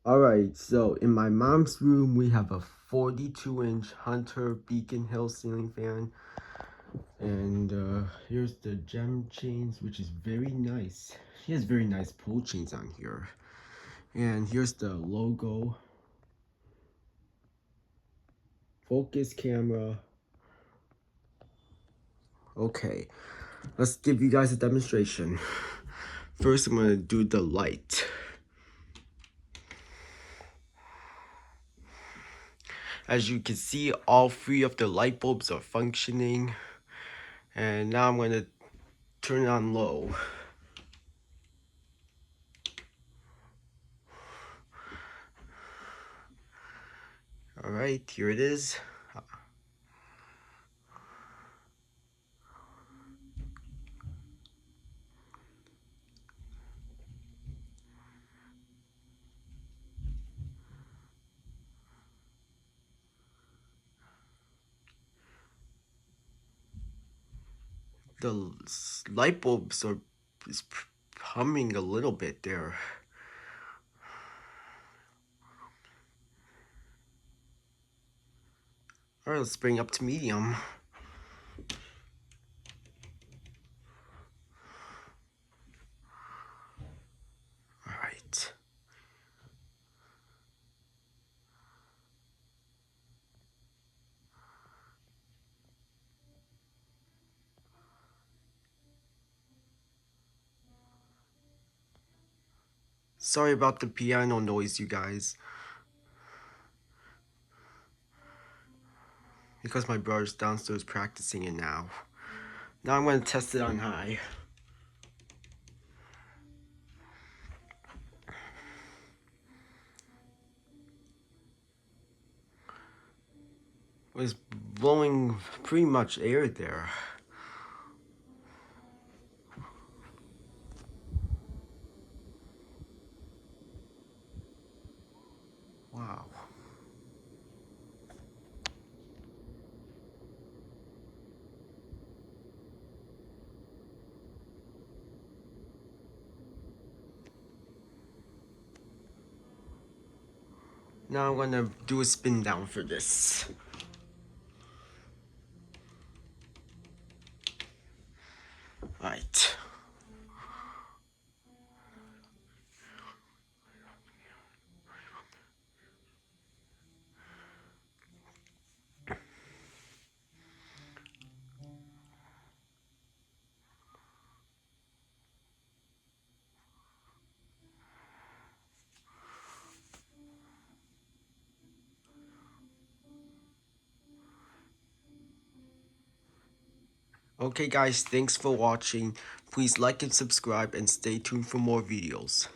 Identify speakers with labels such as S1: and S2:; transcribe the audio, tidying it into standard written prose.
S1: Alright, so in my mom's room, we have a 42-inch Hunter Beacon Hill ceiling fan. And here's the gem chains, which is very nice. She has very nice pull chains on here. And here's the logo. Focus camera. Okay, let's give you guys a demonstration. First, I'm going to do the light. As you can see, all three of the light bulbs are functioning. And now I'm going to turn it on low. Alright, here it is. The light bulbs are humming a little bit there. Alright, let's bring up to medium. Alright. Sorry about the piano noise, you guys. Because my brother's downstairs practicing it now. Now I'm going to test it on high. It was blowing pretty much air there. Wow. Now I'm gonna do a spin down for this. Alright. Okay guys, thanks for watching. Please like and subscribe and stay tuned for more videos.